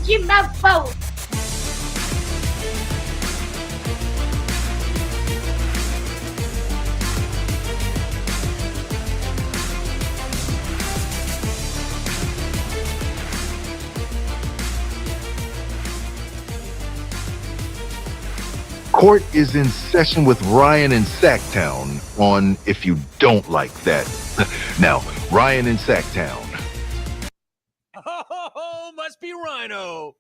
your mouth out. Court is in session with Ryan in Sacktown on If You Don't Like That. Now, Ryan in Sacktown. Oh, must be Rhino.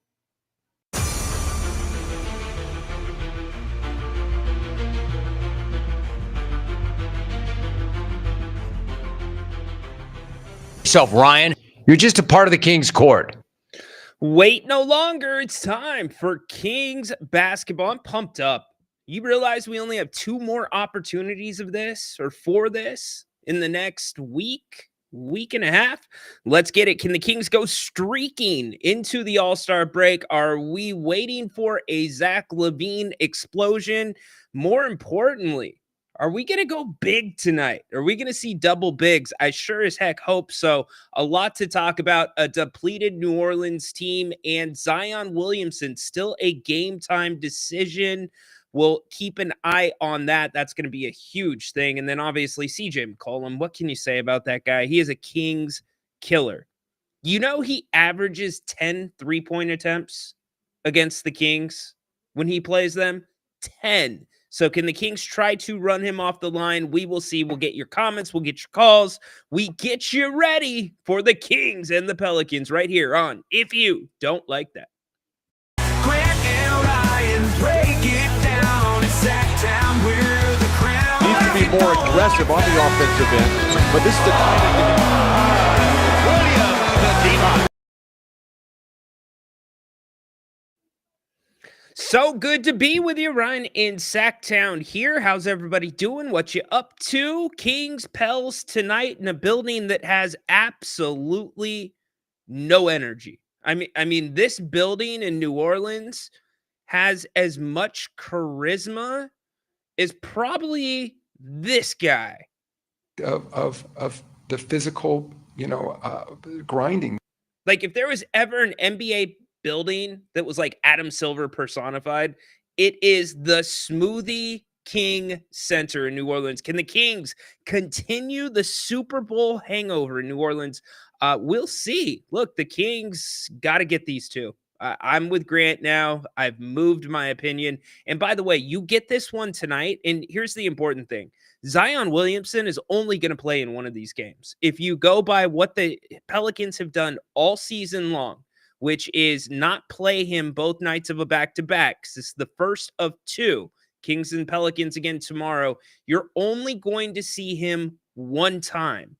Yourself, Ryan. You're just a part of the King's court. Wait no longer. It's time for Kings basketball. I'm pumped up. You realize we only have 2 more opportunities of this or for this in the next week and a half. Let's get it. Can the Kings go streaking into the All-Star break? Are we waiting for a Zach LaVine explosion? More importantly, are we going to go big tonight? Are we going to see double bigs? I sure as heck hope so. A lot to talk about. A depleted New Orleans team and Zion Williamson, still a game time decision. We'll keep an eye on that. That's going to be a huge thing. And then obviously CJ McCollum. What can you say about that guy? He is a Kings killer. You know, he averages 10 3-point attempts against the Kings when he plays them. 10. So can the Kings try to run him off the line? We will see. We'll get your comments. We'll get your calls. We get you ready for the Kings and the Pelicans right here on If You Don't Like That. Grant and Ryan, break it down. It's Sacktown, we're the crown. Needs to be more aggressive on the offensive end, but this is the time Williams, the D-Box. So good to be with you, Ryan, in Sacktown here. How's everybody doing? What you up to? Kings, Pels tonight in a building that has absolutely no energy. I mean, this building in New Orleans has as much charisma as probably this guy. Of the physical, grinding. Like if there was ever an NBA building that was like Adam Silver personified, it is the Smoothie King Center in New Orleans. Can the Kings continue the Super Bowl hangover in New Orleans? We'll see. Look, the Kings got to get these 2. I'm with Grant now. I've moved my opinion. And by the way, you get this one tonight. And here's the important thing. Zion Williamson is only going to play in one of these games. If you go by what the Pelicans have done all season long, which is not play him both nights of a back-to-back. This is the first of 2. Kings and Pelicans again tomorrow. You're only going to see him one time.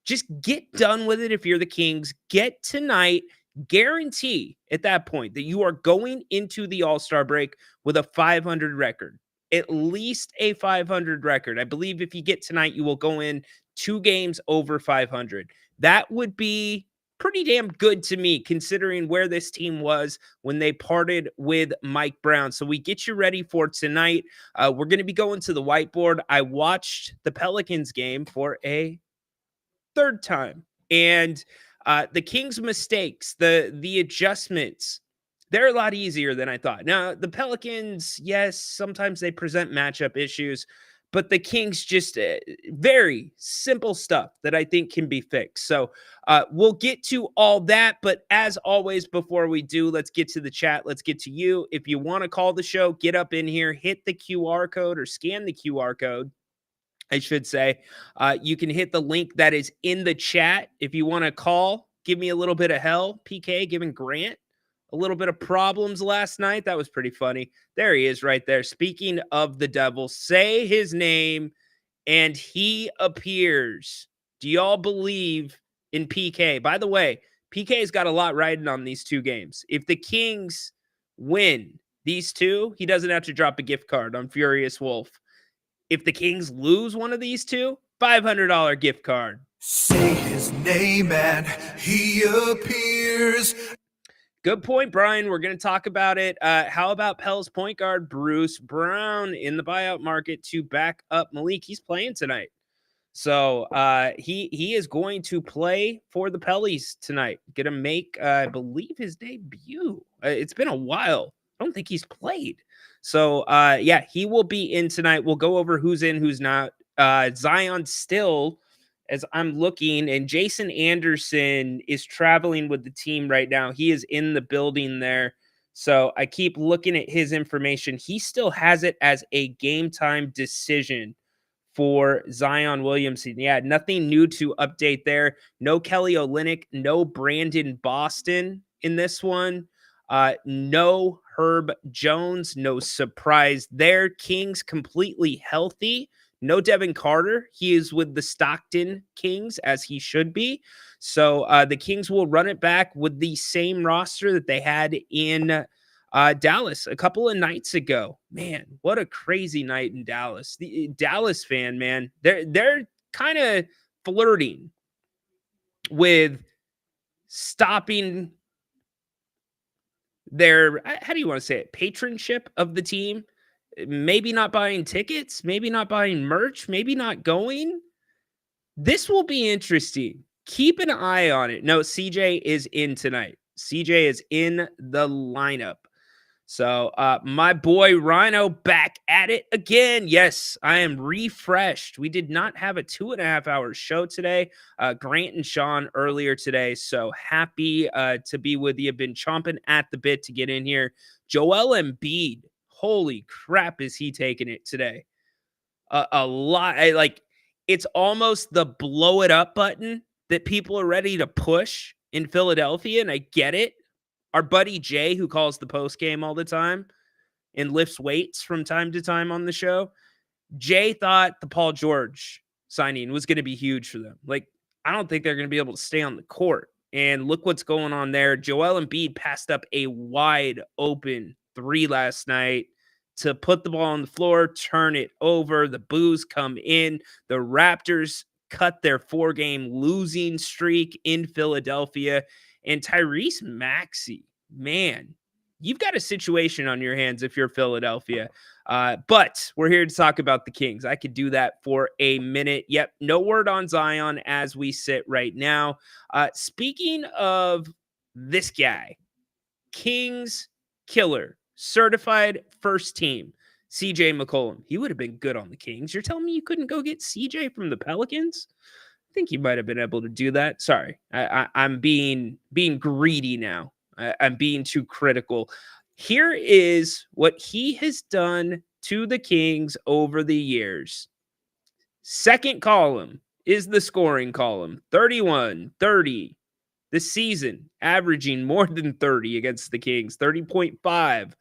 Just get done with it if you're the Kings. Get tonight. Guarantee at that point that you are going into the All-Star break with a 500 record. At least a 500 record. I believe if you get tonight, you will go in 2 games over 500. That would be pretty damn good to me, considering where this team was when they parted with Mike Brown. So we get you ready for tonight. We're going to be going to the whiteboard. I watched the Pelicans game for a 3rd time, and the Kings' mistakes, the adjustments, they're a lot easier than I thought. Now, the Pelicans, yes, sometimes they present matchup issues, but the Kings just very simple stuff that I think can be fixed. So we'll get to all that. But as always, before we do, let's get to the chat. Let's get to you. If you want to call the show, get up in here, hit the QR code or scan the QR code, I should say. You can hit the link that is in the chat. If you want to call, give me a little bit of hell. PK giving Grant a little bit of problems last night. That was pretty funny. There he is right there. Speaking of the devil, say his name and he appears. Do y'all believe in PK? By the way, PK's got a lot riding on these 2 games. If the Kings win these 2, he doesn't have to drop a gift card on Furious Wolf. If the Kings lose one of these 2, $500 gift card. Say his name and he appears. Good point, Brian. We're going to talk about it. How about Pels point guard Bruce Brown in the buyout market to back up Malik? He's playing tonight. So he is going to play for the Pellies tonight. Gonna make I believe his debut. It's been a while. I don't think he's played. So yeah, he will be in tonight. We'll go over who's in, who's not. Zion still, as I'm looking, and Jason Anderson is traveling with the team right now. He is in the building there. So I keep looking at his information. He still has it as a game time decision for Zion Williamson. Yeah, nothing new to update there. No Kelly Olynyk, no Brandon Boston in this one. No Herb Jones, no surprise there. Kings completely healthy. No Devin Carter. He is with the Stockton Kings, as he should be. So the Kings will run it back with the same roster that they had in Dallas a couple of nights ago. Man, what a crazy night in Dallas. The Dallas fan, man, they're kind of flirting with stopping their, how do you want to say it, patronship of the team. Maybe not buying tickets, maybe not buying merch, maybe not going. This will be interesting. Keep an eye on it. No, CJ is in tonight. CJ is in the lineup. So my boy Rhino back at it again. Yes, I am refreshed. We did not have a 2.5 hour show today. Grant and Sean earlier today. So happy to be with you. Been chomping at the bit to get in here. Joel Embiid. Holy crap, is he taking it today? A lot. It's almost the blow it up button that people are ready to push in Philadelphia. And I get it. Our buddy Jay, who calls the post game all the time and lifts weights from time to time on the show, Jay thought the Paul George signing was going to be huge for them. Like, I don't think they're going to be able to stay on the court. And look what's going on there. Joel Embiid passed up a wide open 3 last night to put the ball on the floor, turn it over. The boos come in. The Raptors cut their 4-game losing streak in Philadelphia. And Tyrese Maxey, man, you've got a situation on your hands if you're Philadelphia. But we're here to talk about the Kings. I could do that for a minute. Yep, no word on Zion as we sit right now. Speaking of this guy, Kings killer, certified first team, CJ McCollum. He would have been good on the Kings. You're telling me you couldn't go get CJ from the Pelicans? I think you might have been able to do that. Sorry, I'm being greedy now. I'm being too critical. Here is what he has done to the Kings over the years. Second column is the scoring column. 31, 30. The season averaging more than 30 against the Kings. 30.5.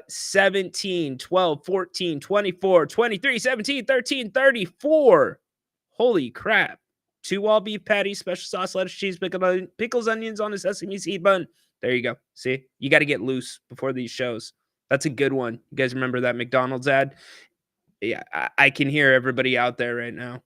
17, 12, 14, 24, 23, 17, 13, 34. Holy crap. 2 all beef patties, special sauce, lettuce, cheese, pickles, onions on a sesame seed bun. There you go. See, you got to get loose before these shows. That's a good one. You guys remember that McDonald's ad? Yeah, I can hear everybody out there right now.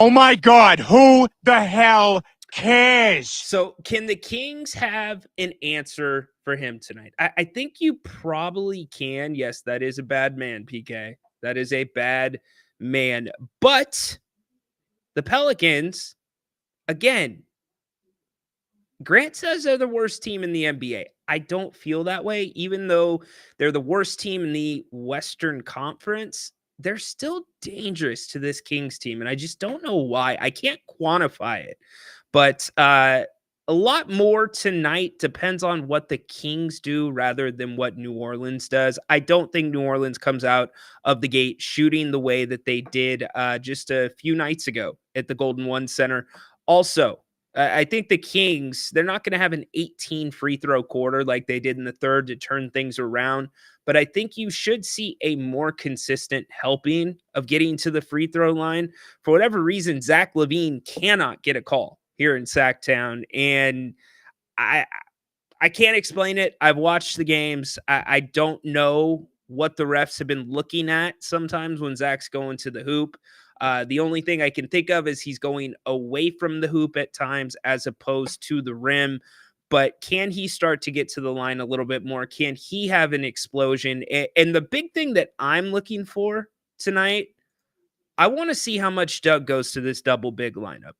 Oh my God, who the hell cares? So can the Kings have an answer for him tonight? I think you probably can. Yes, that is a bad man, PK. That is a bad man. But the Pelicans, again, Grant says they're the worst team in the NBA. I don't feel that way. Even though they're the worst team in the Western Conference, they're still dangerous to this Kings team. And I just don't know why. I can't quantify it. But a lot more tonight depends on what the Kings do rather than what New Orleans does. I don't think New Orleans comes out of the gate shooting the way that they did just a few nights ago at the Golden One Center. Also, I think the Kings, they're not going to have an 18 free throw quarter like they did in the third to turn things around. But I think you should see a more consistent helping of getting to the free throw line. For whatever reason, Zach LaVine cannot get a call here in Sacktown. And I can't explain it. I've watched the games. I don't know what the refs have been looking at sometimes when Zach's going to the hoop. The only thing I can think of is he's going away from the hoop at times as opposed to the rim. But can he start to get to the line a little bit more? Can he have an explosion? And the big thing that I'm looking for tonight, I want to see how much Doug goes to this double big lineup.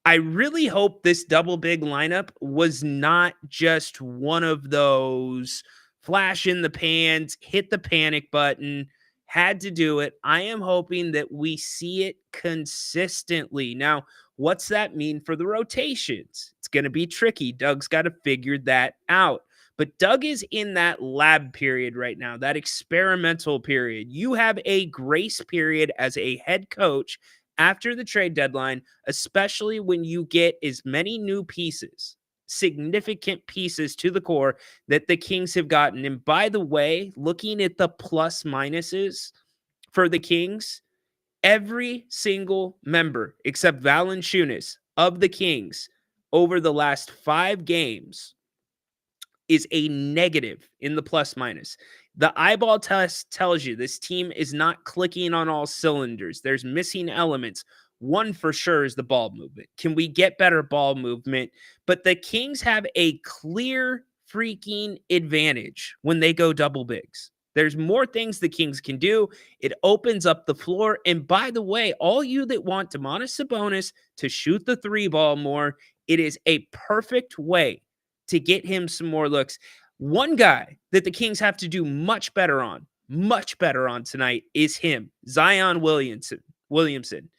I really hope this double big lineup was not just one of those flash in the pans, hit the panic button, had to do it. I am hoping that we see it consistently. Now, what's that mean for the rotations? It's going to be tricky. Doug's got to figure that out. But Doug is in that lab period right now, that experimental period. You have a grace period as a head coach after the trade deadline, especially when you get as many new pieces, significant pieces to the core that the Kings have gotten. And by the way, looking at the plus minuses for the Kings, every single member except Valanciunas of the Kings over the last 5 games is a negative in the plus minus. The eyeball test tells you this team is not clicking on all cylinders. There's missing elements. One for sure is the ball movement. Can we get better ball movement? But the Kings have a clear freaking advantage when they go double bigs. There's more things the Kings can do. It opens up the floor. And by the way, all you that want Domantas Sabonis to shoot the 3 ball more, it is a perfect way to get him some more looks. One guy that the Kings have to do much better on tonight is him, Zion Williamson.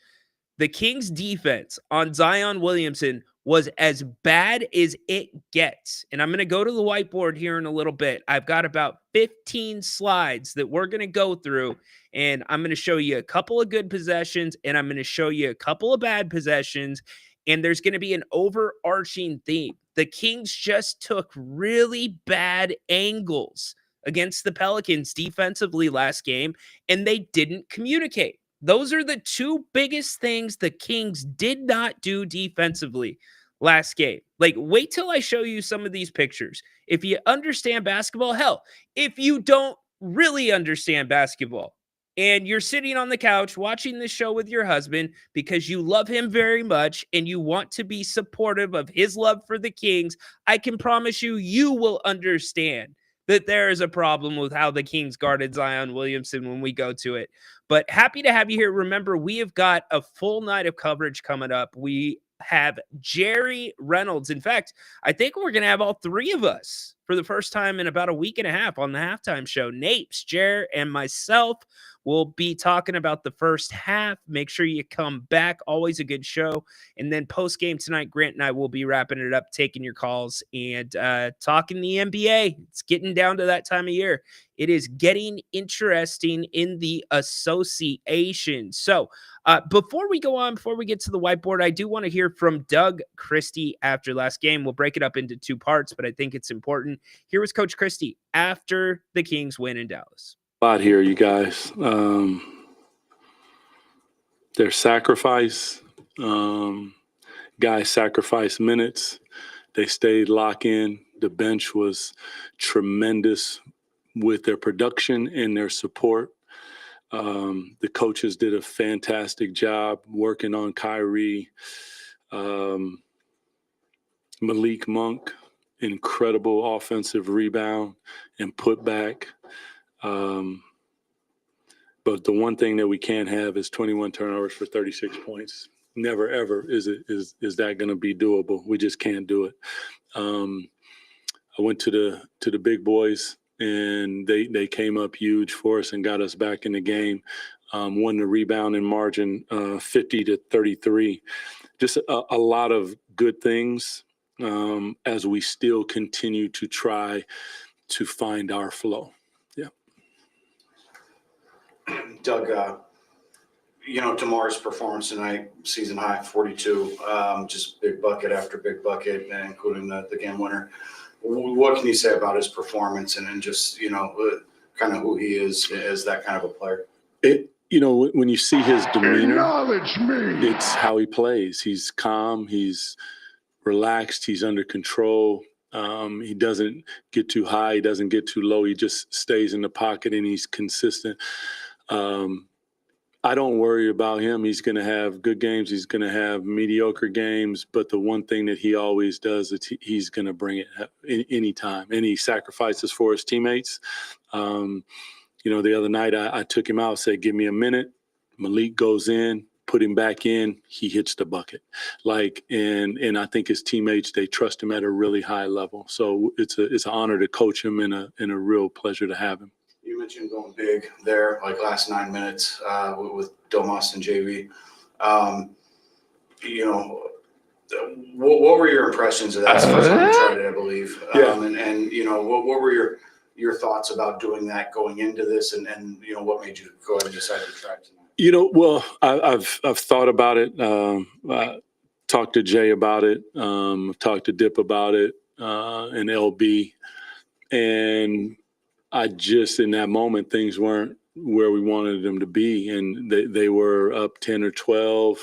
The Kings defense on Zion Williamson was as bad as it gets. And I'm going to go to the whiteboard here in a little bit. I've got about 15 slides that we're going to go through, and I'm going to show you a couple of good possessions, and I'm going to show you a couple of bad possessions, and there's going to be an overarching theme. The Kings just took really bad angles against the Pelicans defensively last game, and they didn't communicate. Those are the 2 biggest things the Kings did not do defensively last game. Like, wait till I show you some of these pictures. If you understand basketball, hell, if you don't really understand basketball and you're sitting on the couch watching this show with your husband because you love him very much and you want to be supportive of his love for the Kings, I can promise you, you will understand that there is a problem with how the Kings guarded Zion Williamson when we go to it. But happy to have you here. Remember, we have got a full night of coverage coming up. We have Jerry Reynolds. In fact, I think we're going to have all 3 of us for the first time in about a week and a half on the halftime show. Napes, Jer, and myself will be talking about the first half. Make sure you come back. Always a good show. And then post game tonight, Grant and I will be wrapping it up, taking your calls and talking the NBA. It's getting down to that time of year. It is getting interesting in the association. So before we go on, before we get to the whiteboard, I do want to hear from Doug Christie after last game. We'll break it up into 2 parts, but I think it's important. Here was Coach Christie after the Kings win in Dallas. Lot here, you guys. Their sacrifice, guys sacrificed minutes. They stayed locked in. The bench was tremendous with their production and their support. The coaches did a fantastic job working on Kyrie. Malik Monk, incredible offensive rebound and putback. But the one thing that we can't have is 21 turnovers for 36 points. Never, ever is that going to be doable. We just can't do it. I went to the big boys, and they came up huge for us and got us back in the game. Won the rebound in margin, 50-33. Just a lot of good things as we still continue to try to find our flow. Yeah. Doug, DeMar's performance tonight, season high, 42, just big bucket after big bucket, including the game winner. What can you say about his performance and just, kind of who he is as that kind of a player? When you see his demeanor, it's how he plays. He's calm. He's relaxed. He's under control. He doesn't get too high. He doesn't get too low. He just stays in the pocket, and he's consistent. I don't worry about him. He's going to have good games. He's going to have mediocre games. But the one thing that he always does is he's going to bring it anytime. And he sacrifices for his teammates. The other night I took him out, said, give me a minute. Malik goes in, put him back in, he hits the bucket. And I think his teammates, they trust him at a really high level. So it's an honor to coach him and a real pleasure to have him. You mentioned going big there, like last 9 minutes with Domas and JV. What were your impressions of that? It's the first time you tried it, I believe. Yeah. What were your thoughts about doing that going into this, and what made you go ahead and decide to try tonight? Well, I've thought about it. I talked to Jay about it. Talked to Dip about it, and LB, and I just, in that moment, things weren't where we wanted them to be, and they were up 10 or 12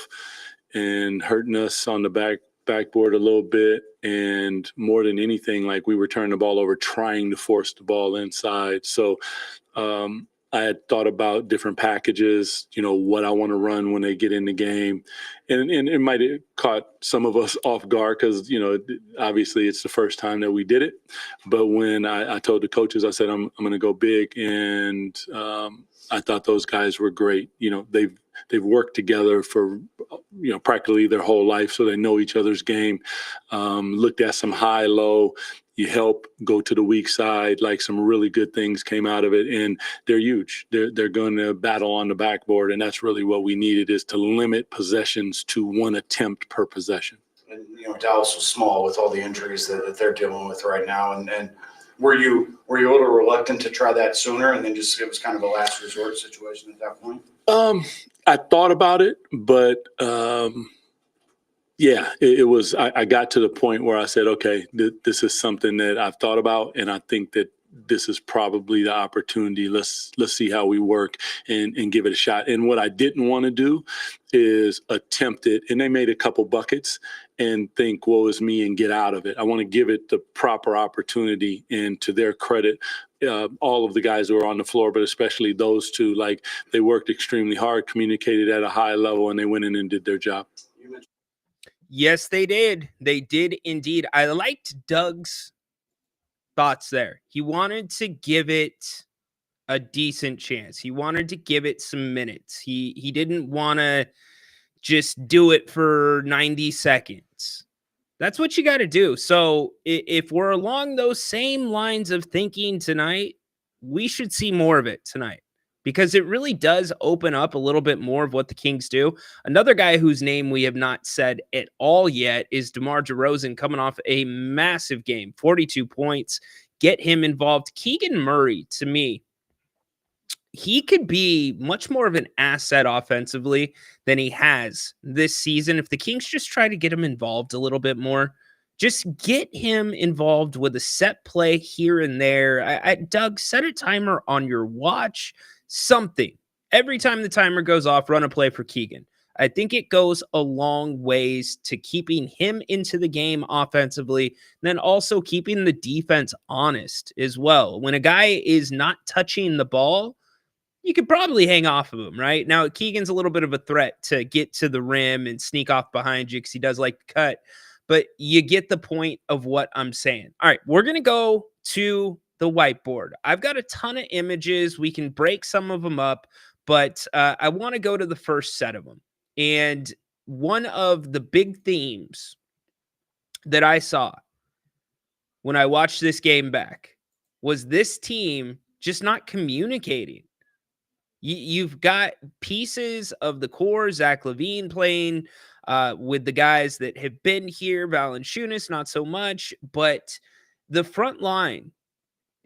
and hurting us on the backboard a little bit. And more than anything, like, we were turning the ball over, trying to force the ball inside. So I had thought about different packages, what I want to run when they get in the game. And it might have caught some of us off guard because, obviously it's the first time that we did it. But when I told the coaches, I said, I'm going to go big. And I thought those guys were great. They've worked together for, practically their whole life. So they know each other's game. Looked at some high, low. You help go to the weak side, like some really good things came out of it, and they're huge. They're going to battle on the backboard, and that's really what we needed, is to limit possessions to one attempt per possession. And Dallas was small with all the injuries that they're dealing with right now. And were you a little reluctant to try that sooner, and then just it was kind of a last resort situation at that point? I thought about it, but yeah, it was. I got to the point where I said, okay, this is something that I've thought about, and I think that this is probably the opportunity. Let's see how we work and give it a shot. And what I didn't want to do is attempt it, and they made a couple buckets, and think, woe is me, and get out of it. I want to give it the proper opportunity, and to their credit, all of the guys who were on the floor, but especially those two, like, they worked extremely hard, communicated at a high level, and they went in and did their job. Yes, they did. They did indeed. I liked Doug's thoughts there. He wanted to give it a decent chance. He wanted to give it some minutes. He didn't want to just do it for 90 seconds. That's what you got to do. So if we're along those same lines of thinking tonight, we should see more of it tonight, because it really does open up a little bit more of what the Kings do. Another guy whose name we have not said at all yet is DeMar DeRozan, coming off a massive game, 42 points. Get him involved. Keegan Murray, to me, he could be much more of an asset offensively than he has this season. If the Kings just try to get him involved a little bit more, just get him involved with a set play here and there. Doug, set a timer on your watch, something. Every time the timer goes off, run a play for Keegan. I think it goes a long ways to keeping him into the game offensively, then also keeping the defense honest as well. When a guy is not touching the ball, you could probably hang off of him, right? Now, Keegan's a little bit of a threat to get to the rim and sneak off behind you because he does like to cut, but you get the point of what I'm saying. All right, we're going to go to the whiteboard. I've got a ton of images. We can break some of them up, but I want to go to the first set of them. And one of the big themes that I saw when I watched this game back was this team just not communicating. You've got pieces of the core, Zach LaVine playing with the guys that have been here, Valanciunas, not so much, but the front line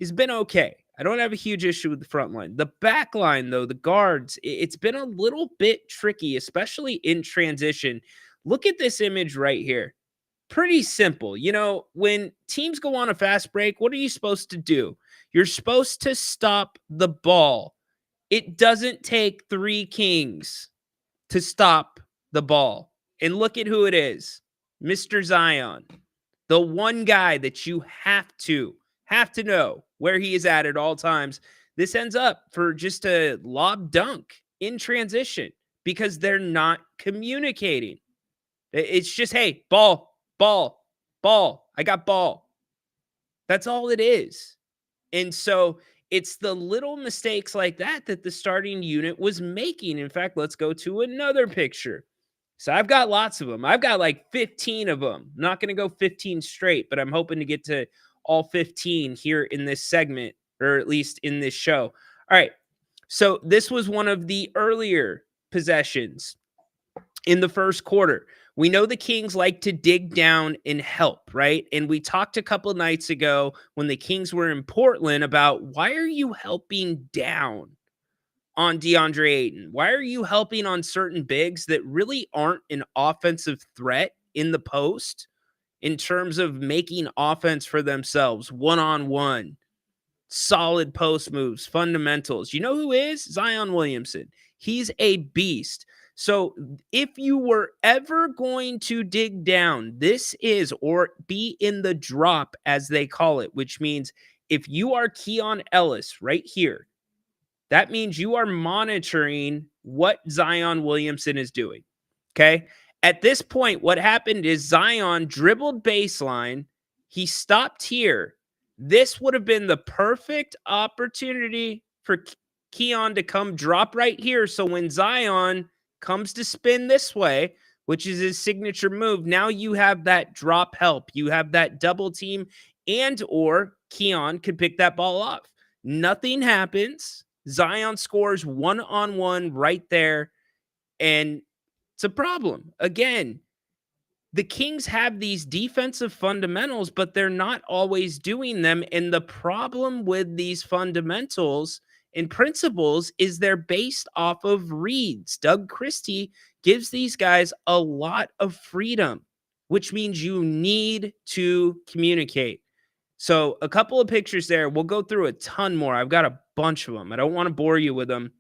has been okay. I don't have a huge issue with the front line. The back line, though, the guards, it's been a little bit tricky, especially in transition. Look at this image right here. Pretty simple. When teams go on a fast break, what are you supposed to do? You're supposed to stop the ball. It doesn't take 3 Kings to stop the ball. And look at who it is. Mr. Zion. The one guy that you have to know where he is at all times. This ends up for just a lob dunk in transition because they're not communicating. It's just, hey, ball, ball. I got ball. That's all it is. And so It's the little mistakes like that that the starting unit was making. In fact, let's go to another picture. So I've got lots of them. I've got like 15 of them. I'm not going to go 15 straight, but I'm hoping to get to all 15 here in this segment, or at least in this show. All right. So this was one of the earlier possessions in the first quarter. We know the Kings like to dig down and help, right? And we talked a couple of nights ago when the Kings were in Portland about, why are you helping down on DeAndre Ayton? Why are you helping on certain bigs that really aren't an offensive threat in the post in terms of making offense for themselves, one-on-one, solid post moves, fundamentals? You know who is? Zion Williamson. He's a beast. So if you were ever going to dig down, this is, or be in the drop as they call it, which means if you are Keon Ellis right here, that means you are monitoring what Zion Williamson is doing. Okay. At this point, what happened is Zion dribbled baseline. He stopped here. This would have been the perfect opportunity for Keon to come drop right here. So when Zion comes to spin this way, which is his signature move, now you have that drop help. You have that double team, and or Keon could pick that ball off. Nothing happens. Zion scores one-on-one right there, and it's a problem. Again, the Kings have these defensive fundamentals, but they're not always doing them. And the problem with these fundamentals and principles is they're based off of reads. Doug Christie gives these guys a lot of freedom, which means you need to communicate. So a couple of pictures there. We'll go through a ton more. I've got a bunch of them. I don't want to bore you with them,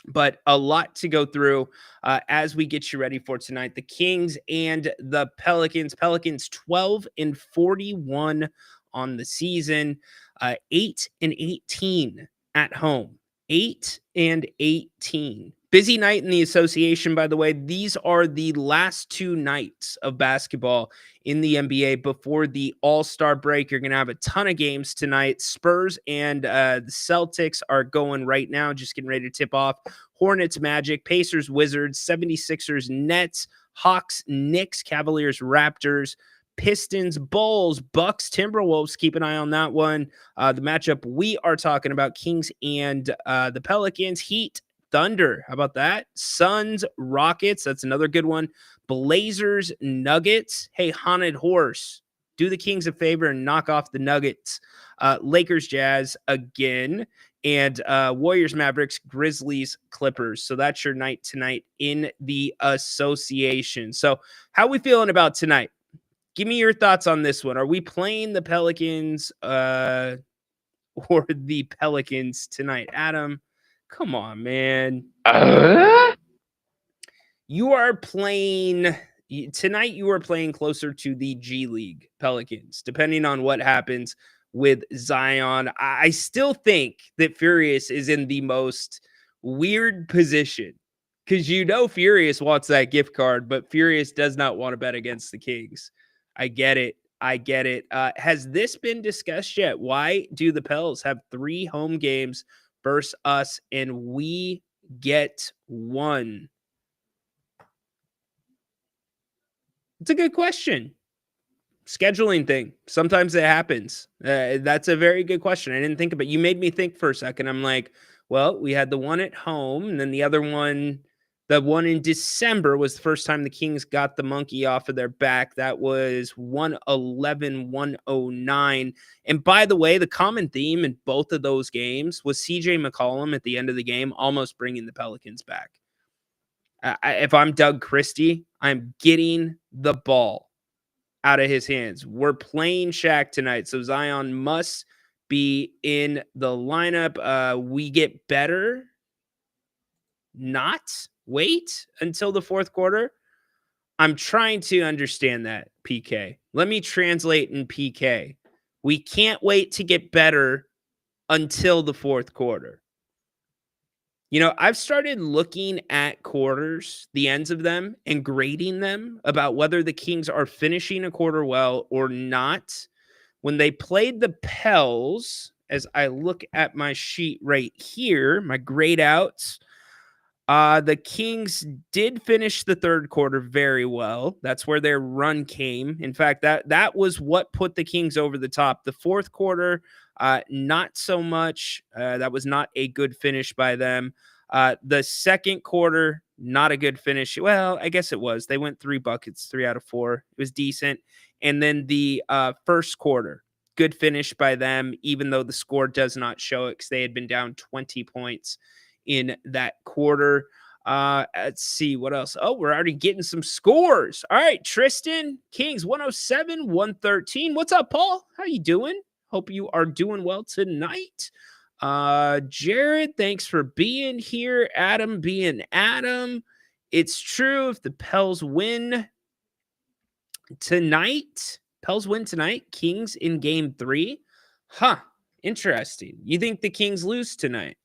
but a lot to go through as we get you ready for tonight. The Kings and the Pelicans. Pelicans 12-41 on the season, 8-18 at home. 8-18. Busy night in the association, by the way. These are the last two nights of basketball in the NBA before the All-Star break. You're going to have a ton of games tonight. Spurs and the Celtics are going right now, just getting ready to tip off. Hornets, Magic, Pacers, Wizards, 76ers, Nets, Hawks, Knicks, Cavaliers, Raptors, Pistons, Bulls, Bucks, Timberwolves. Keep an eye on that one. The matchup we are talking about, Kings and the Pelicans. Heat, Thunder. How about that? Suns, Rockets. That's another good one. Blazers, Nuggets. Hey, Haunted Horse, do the Kings a favor and knock off the Nuggets. Lakers, Jazz again. And Warriors, Mavericks, Grizzlies, Clippers. So that's your night tonight in the association. So how are we feeling about tonight? Give me your thoughts on this one. Are we playing the Pelicans or the Pelicans tonight? Adam, come on, man. You are playing tonight. You are playing closer to the G League Pelicans, depending on what happens with Zion. I still think that Furious is in the most weird position because Furious wants that gift card, but Furious does not want to bet against the Kings. I get it. Has this been discussed yet? Why do the Pels have 3 home games versus us and we get 1? It's a good question. Scheduling thing. Sometimes it happens. That's a very good question. I didn't think about it. You made me think for a second. I'm like, well, we had the one at home, and then the other one, the one in December, was the first time the Kings got the monkey off of their back. That was 111-109. And by the way, the common theme in both of those games was CJ McCollum at the end of the game almost bringing the Pelicans back. If I'm Doug Christie, I'm getting the ball out of his hands. We're playing Shaq tonight, so Zion must be in the lineup. We get better. Not wait until the fourth quarter. I'm trying to understand that, PK. Let me translate in PK. We can't wait to get better until the fourth quarter. I've started looking at quarters, the ends of them, and grading them about whether the Kings are finishing a quarter well or not. When they played the Pels, as I look at my sheet right here, my grade outs. The Kings did finish the third quarter very well. That's where their run came. In fact, that was what put the Kings over the top. The fourth quarter, not so much. That was not a good finish by them. The second quarter, not a good finish. Well, I guess it was. They went 3 buckets, 3 out of 4. It was decent. And then the first quarter, good finish by them, even though the score does not show it because they had been down 20 points in that quarter. Let's see what else. Oh, we're already getting some scores. All right, Tristan, Kings 107-113. What's up, Paul? How you doing? Hope you are doing well tonight. Jared, thanks for being here. Adam being Adam. It's true, if the Pels win tonight, Kings in game 3. Huh, interesting. You think the Kings lose tonight?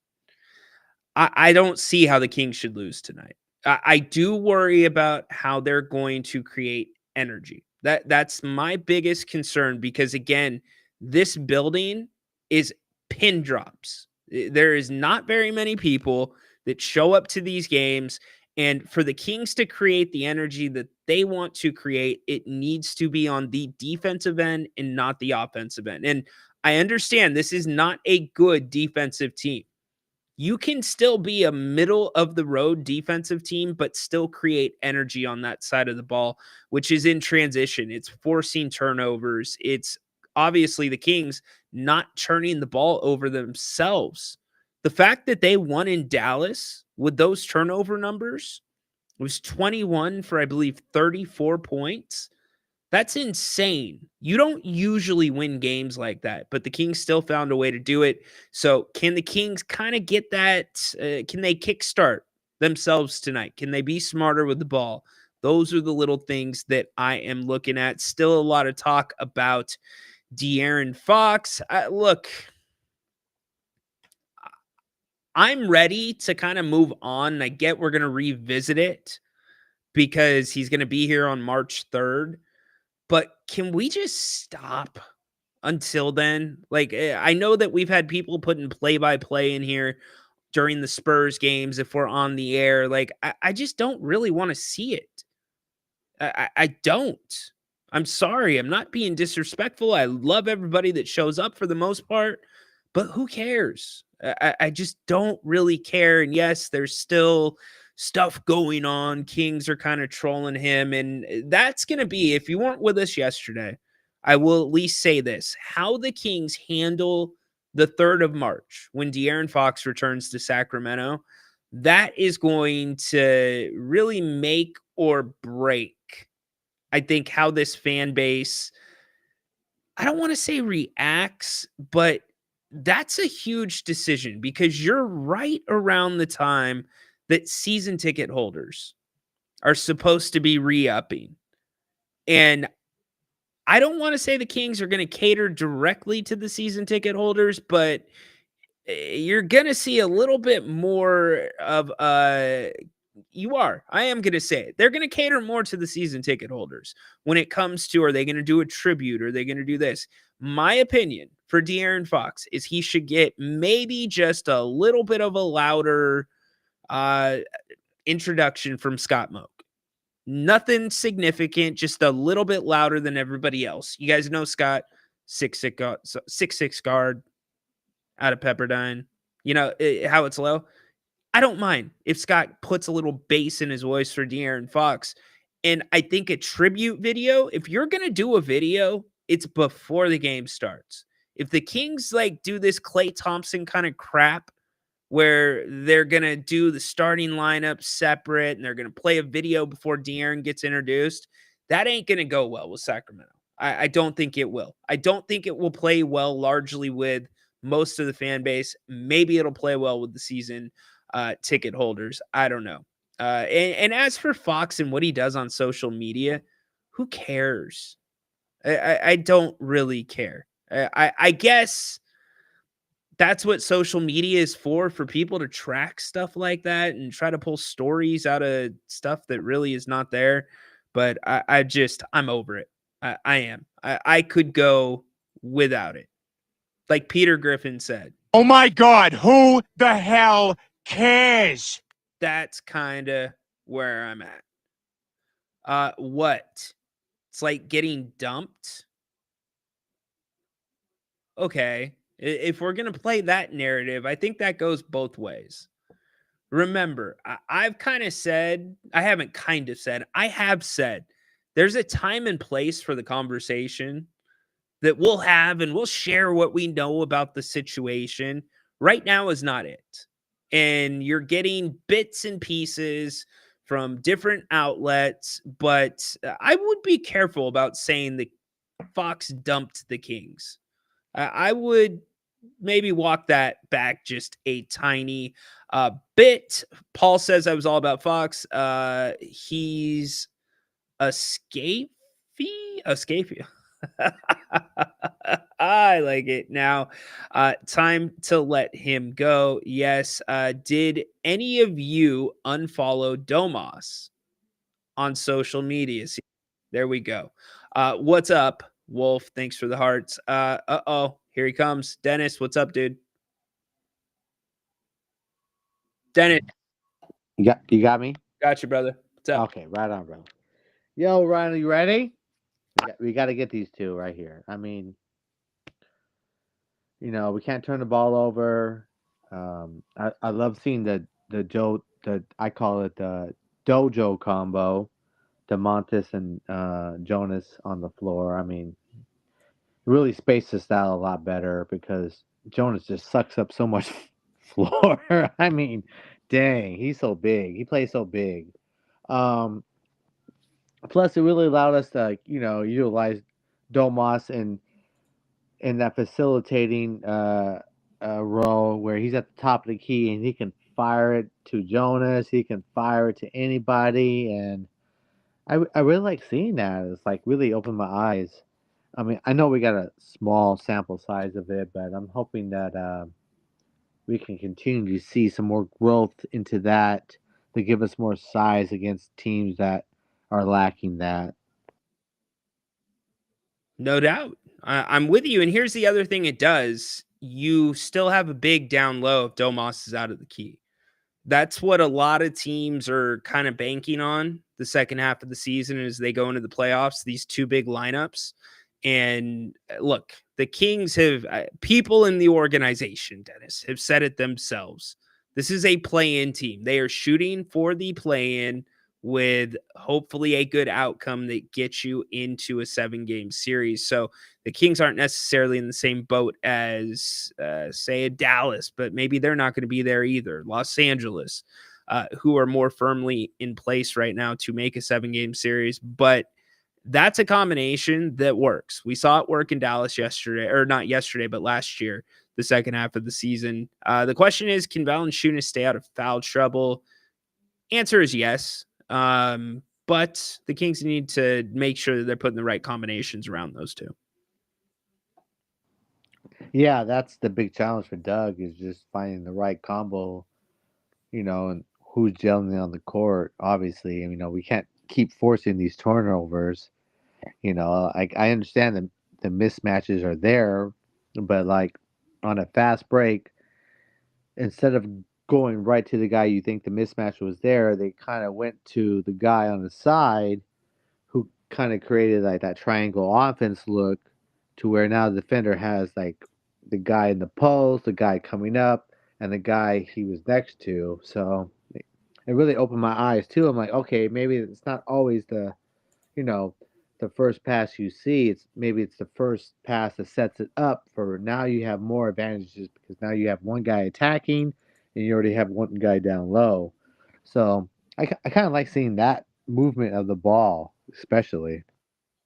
I don't see how the Kings should lose tonight. I do worry about how they're going to create energy. That's my biggest concern because, again, this building is pin drops. There is not very many people that show up to these games, and for the Kings to create the energy that they want to create, it needs to be on the defensive end and not the offensive end. And I understand this is not a good defensive team. You can still be a middle of the road defensive team, but still create energy on that side of the ball, which is in transition. It's forcing turnovers. It's obviously the Kings not turning the ball over themselves. The fact that they won in Dallas with those turnover numbers was 21 for, I believe, 34 points. That's insane. You don't usually win games like that, but the Kings still found a way to do it. So can the Kings kind of get that? Can they kickstart themselves tonight? Can they be smarter with the ball? Those are the little things that I am looking at. Still a lot of talk about De'Aaron Fox. Look, I'm ready to kind of move on. I get we're going to revisit it because he's going to be here on March 3rd. But can we just stop until then? Like, I know that we've had people putting play-by-play in here during the Spurs games if we're on the air. Like, I just don't really want to see it. I don't. I'm sorry. I'm not being disrespectful. I love everybody that shows up for the most part, but who cares? I just don't really care. And yes, there's still stuff going on. Kings are kind of trolling him. And that's going to be, if you weren't with us yesterday, I will at least say this, how the Kings handle the 3rd of March when De'Aaron Fox returns to Sacramento, that is going to really make or break, I think, how this fan base, I don't want to say reacts, but that's a huge decision because you're right around the time that season ticket holders are supposed to be re-upping. And I don't want to say the Kings are going to cater directly to the season ticket holders, but you're going to see a little bit more of I am going to say it. They're going to cater more to the season ticket holders when it comes to, are they going to do a tribute? Are they going to do this? My opinion for De'Aaron Fox is he should get maybe just a little bit of a louder introduction from Scott Moak. Nothing significant, just a little bit louder than everybody else. You guys know Scott, 6'6" guard out of Pepperdine. You know how it's low. I don't mind if Scott puts a little bass in his voice for De'Aaron Fox. And I think a tribute video, if you're going to do a video, it's before the game starts. If the Kings like do this Klay Thompson kind of crap where they're going to do the starting lineup separate and they're going to play a video before De'Aaron gets introduced, that ain't going to go well with Sacramento. I don't think it will. I don't think it will play well largely with most of the fan base. Maybe it'll play well with the season ticket holders. I don't know. And as for Fox and what he does on social media, who cares? I don't really care. I guess that's what social media is for people to track stuff like that and try to pull stories out of stuff that really is not there. But I'm over it. I am. I could go without it. Like Peter Griffin said. Oh my God, who the hell cares? That's kind of where I'm at. What? It's like getting dumped. Okay. If we're going to play that narrative, I think that goes both ways. Remember, I've kind of said, I haven't kind of said, I have said there's a time and place for the conversation that we'll have, and we'll share what we know about the situation. Right now is not it. And you're getting bits and pieces from different outlets, but I would be careful about saying that Fox dumped the Kings. I would maybe walk that back just a tiny bit. Paul says I was all about Fox. He's a scafey. I like it. Now, time to let him go. Yes. Did any of you unfollow Domas on social media? See, there we go. What's up, Wolf? Thanks for the hearts. Uh-oh. Here he comes. Dennis, what's up, dude? Dennis. You got me? Got you, brother. What's up? Okay, right on, bro. Yo, Ryan, are you ready? We got to get these two right here. I mean, we can't turn the ball over. I love seeing I call it the dojo combo, DeMontis and Jonas on the floor. I mean, really spaced this out a lot better because Jonas just sucks up so much floor. I mean, dang, he's so big. He plays so big. Plus, it really allowed us to, utilize Domas in that facilitating role where he's at the top of the key and he can fire it to Jonas. He can fire it to anybody, and I really like seeing that. It's like really opened my eyes. I mean, I know we got a small sample size of it, but I'm hoping that we can continue to see some more growth into that to give us more size against teams that are lacking that. No doubt. I'm with you. And here's the other thing it does. You still have a big down low if Domas is out of the key. That's what a lot of teams are kind of banking on the second half of the season as they go into the playoffs, these two big lineups. And look, the Kings have people in the organization, Dennis, have said it themselves. This is a play-in team. They are shooting for the play-in with hopefully a good outcome that gets you into a 7-game series. So the Kings aren't necessarily in the same boat as, say, a Dallas, but maybe they're not going to be there either. Los Angeles, who are more firmly in place right now to make a 7-game series. But that's a combination that works. We saw it work in Dallas yesterday, or not yesterday, but last year, the second half of the season. The question is, can Valanciunas stay out of foul trouble? Answer is yes. But the Kings need to make sure that they're putting the right combinations around those two. Yeah, that's the big challenge for Doug is just finding the right combo, and who's gelling on the court. Obviously, we can't keep forcing these turnovers. I understand the mismatches are there, but like on a fast break, instead of going right to the guy you think the mismatch was there, they kind of went to the guy on the side who kind of created like that triangle offense look to where now the defender has like the guy in the post, the guy coming up, and the guy he was next to. So it really opened my eyes too. I'm like, okay, maybe it's not always the first pass you see. It's the first pass that sets it up for now you have more advantages because now you have one guy attacking and you already have one guy down low. So I kind of like seeing that movement of the ball, especially.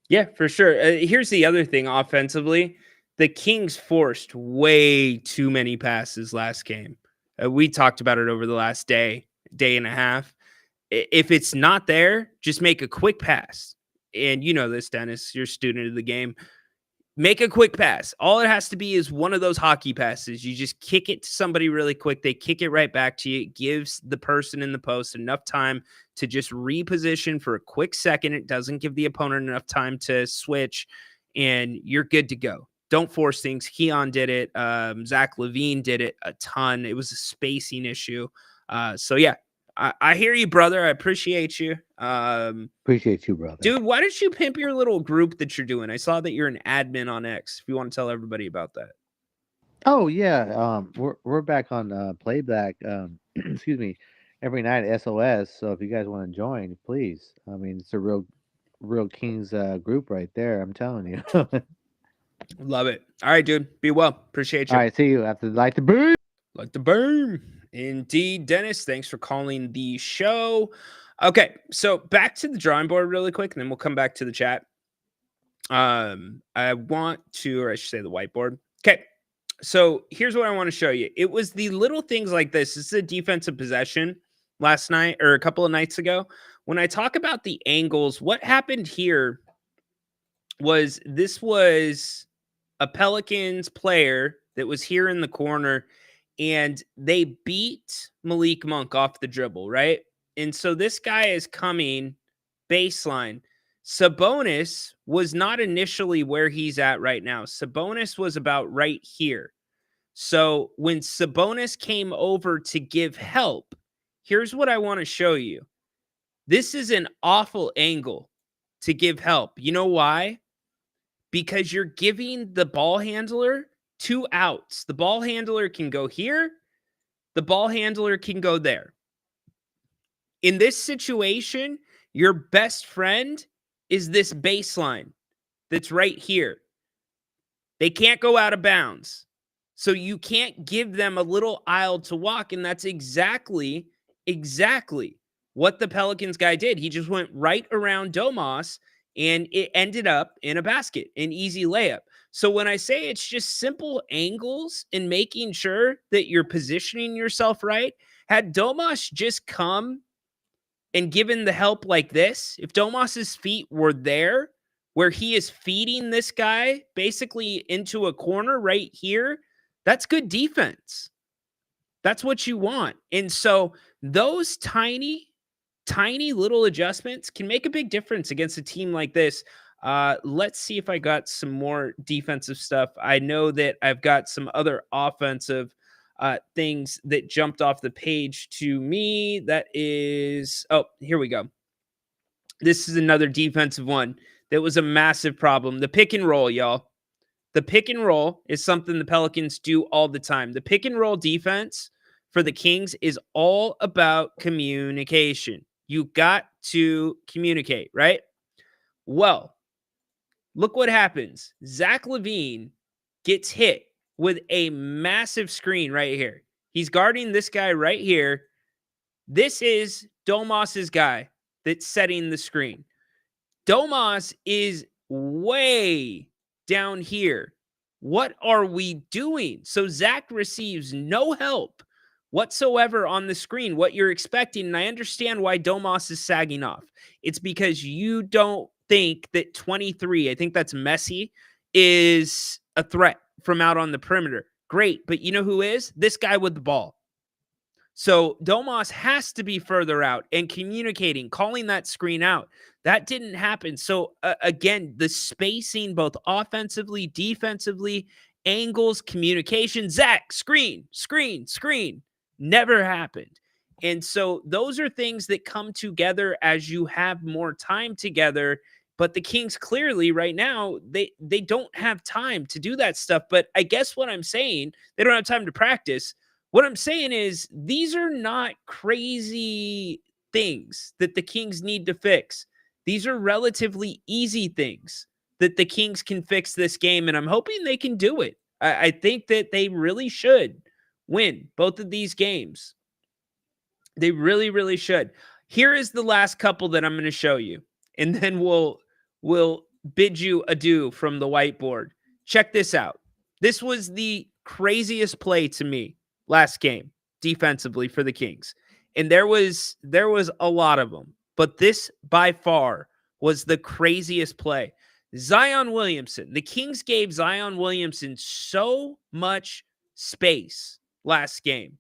Yeah, for sure. Here's the other thing offensively. The Kings forced way too many passes last game. We talked about it over the last day and a half. If it's not there, just make a quick pass. And you know this, Dennis, you're a student of the game. Make a quick pass. All it has to be is one of those hockey passes. You just kick it to somebody really quick. They kick it right back to you. It gives the person in the post enough time to just reposition for a quick second. It doesn't give the opponent enough time to switch, and you're good to go. Don't force things. Keon did it. Zach LaVine did it a ton. It was a spacing issue. So yeah, I hear you, brother. I appreciate you. Appreciate you, brother. Dude, why don't you pimp your little group that you're doing? I saw that you're an admin on X. If you want to tell everybody about that. Oh yeah, we're back on playback. Excuse me, every night at SOS. So if you guys want to join, please. I mean, it's a real Kings group right there. I'm telling you. All Love it. All right, dude. Be well. Appreciate you. right, see you after the light the boom. Like the boom. Indeed, Dennis. Thanks for calling the show. Okay, so back to the drawing board really quick, and then we'll come back to the chat. I want to, or I should say the whiteboard. Okay, so here's what I want to show you. It was the little things like this. This is a defensive possession last night or a couple of nights ago. When I talk about the angles, what happened here was this was a Pelicans player that was here in the corner, and they beat Malik Monk off the dribble, right? And so this guy is coming baseline. Sabonis was not initially where he's at right now. Sabonis was about right here. So when Sabonis came over to give help, here's what I want to show you. This is an awful angle to give help. You know why? Because you're giving the ball handler 2 outs. The ball handler can go here. The ball handler can go there. In this situation, your best friend is this baseline that's right here. They can't go out of bounds. So you can't give them a little aisle to walk. And that's exactly what the Pelicans guy did. He just went right around Domas, and it ended up in a basket, an easy layup. So when I say it's just simple angles and making sure that you're positioning yourself right, had Domas just come and given the help like this, if Domas's feet were there where he is feeding this guy basically into a corner right here, that's good defense. That's what you want. And so those tiny little adjustments can make a big difference against a team like this. Let's see if I got some more defensive stuff. I know that I've got some other offensive things that jumped off the page to me. That is, oh, here we go. This is another defensive one that was a massive problem. The pick and roll, y'all. The pick and roll is something the Pelicans do all the time. The pick and roll defense for the Kings is all about communication. You got to communicate, right? Well, look what happens. Zach LaVine gets hit with a massive screen right here. He's guarding this guy right here. This is Domas's guy that's setting the screen. Domas is way down here. What are we doing? So Zach receives no help whatsoever on the screen, what you're expecting. And I understand why Domas is sagging off. It's because you don't think that 23, I think that's Messi, is a threat from out on the perimeter. Great. But you know who is? This guy with the ball. So Domas has to be further out and communicating, calling that screen out. That didn't happen. So again, the spacing, both offensively, defensively, angles, communication, Zach, screen, never happened. And so those are things that come together as you have more time together. But the Kings clearly right now, they don't have time to do that stuff. But I guess what I'm saying, they don't have time to practice. What I'm saying is these are not crazy things that the Kings need to fix. These are relatively easy things that the Kings can fix this game, and I'm hoping they can do it. I think that they really should win both of these games. They really, really should. Here is the last couple that I'm going to show you, and then we'll bid you adieu from the whiteboard. Check this out. This was the craziest play to me last game defensively for the Kings. And there was a lot of them, but this by far was the craziest play. Zion Williamson. The Kings gave Zion Williamson so much space last game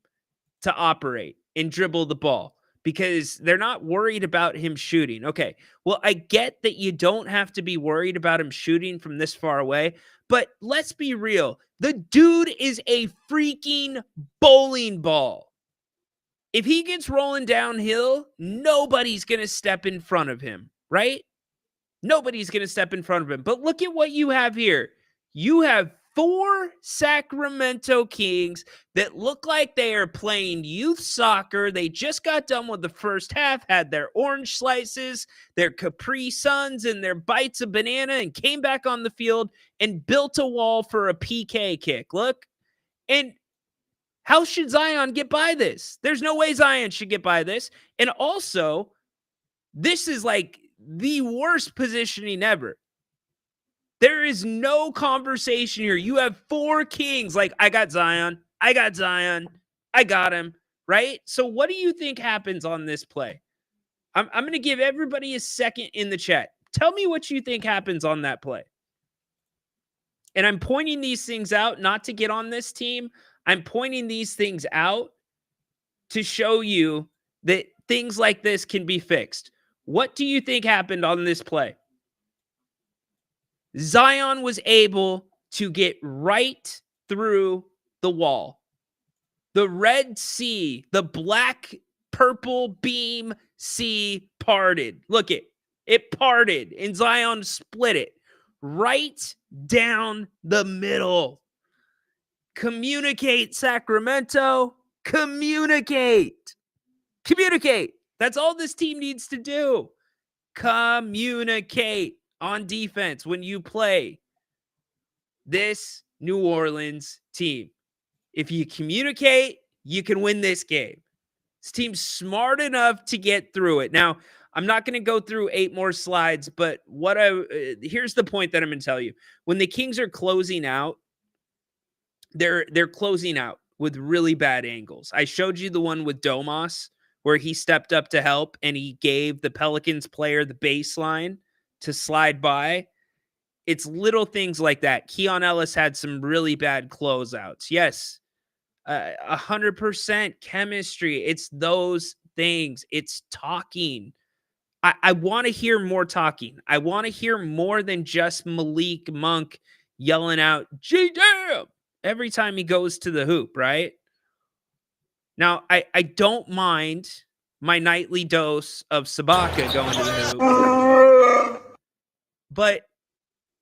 to operate and dribble the ball. because they're not worried about him shooting. Okay, well, I get that you don't have to be worried about him shooting from this far away, but let's be real. The dude is a freaking bowling ball. If he gets rolling downhill, nobody's going to step in front of him, right? Nobody's going to step in front of him. But look at what you have here. You have 4 Sacramento Kings that look like they are playing youth soccer. They just got done with the first half, had their orange slices, their Capri Suns, and their bites of banana, and came back on the field and built a wall for a PK kick. Look. And how should Zion get by this? There's no way Zion should get by this. And also, this is like the worst positioning ever. There is no conversation here. You have 4 Kings. Like, I got Zion. I got Zion. I got him. Right? So what do you think happens on this play? I'm going to give everybody a second in the chat. Tell me what you think happens on that play. And I'm pointing these things out not to get on this team. I'm pointing these things out to show you that things like this can be fixed. What do you think happened on this play? Zion was able to get right through the wall. The Red Sea, the black purple beam sea parted. Look it parted, and Zion split it right down the middle. Communicate, Sacramento. Communicate. Communicate. That's all this team needs to do. Communicate on defense when you play this New Orleans team. If you communicate, you can win this game. This team's smart enough to get through it. Now, I'm not going to go through 8 more slides, but here's the point that I'm going to tell you. When the Kings are closing out, they're closing out with really bad angles. I showed you the one with Domas where he stepped up to help and he gave the Pelicans player the baseline to slide by. It's little things like that. Keon Ellis had some really bad closeouts. Yes, 100% chemistry. It's those things. It's talking. I want to hear more talking. I want to hear more than just Malik Monk yelling out, G-Damn, every time he goes to the hoop, right? Now, I don't mind my nightly dose of Sabaka going to the hoop, but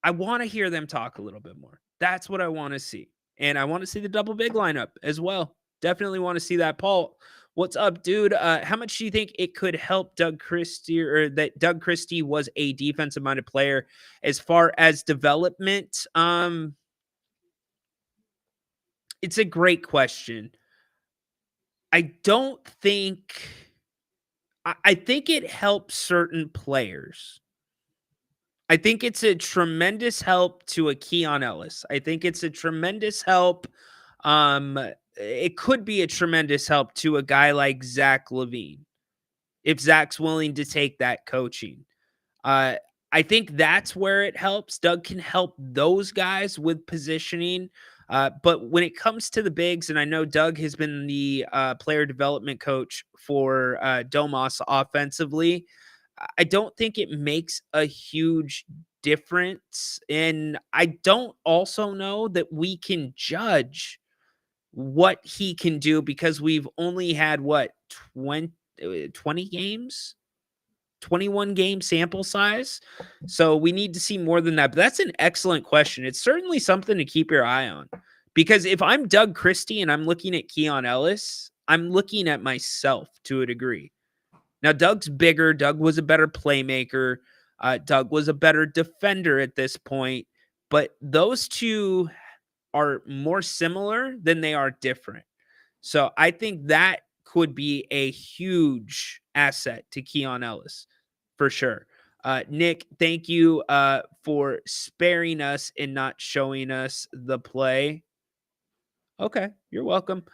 I want to hear them talk a little bit more. That's what I want to see. And I want to see the double big lineup as well. Definitely want to see that. Paul, what's up, dude? How much do you think it could help Doug Christie, or that Doug Christie was a defensive-minded player as far as development? It's a great question. I don't think... I think it helps certain players. I think it's a tremendous help to a Keon Ellis. I think it's a tremendous help. It could be a tremendous help to a guy like Zach LaVine, if Zach's willing to take that coaching. I think that's where it helps. Doug can help those guys with positioning. But when it comes to the bigs, and I know Doug has been the player development coach for Domas offensively, I don't think it makes a huge difference. And I don't also know that we can judge what he can do because we've only had, 20 games? 21 game sample size. So we need to see more than that. But that's an excellent question. It's certainly something to keep your eye on. Because if I'm Doug Christie and I'm looking at Keon Ellis, I'm looking at myself to a degree. Now, Doug's bigger. Doug was a better playmaker. Doug was a better defender at this point. But those two are more similar than they are different. So I think that could be a huge asset to Keon Ellis for sure. Nick, thank you for sparing us and not showing us the play. Okay, you're welcome.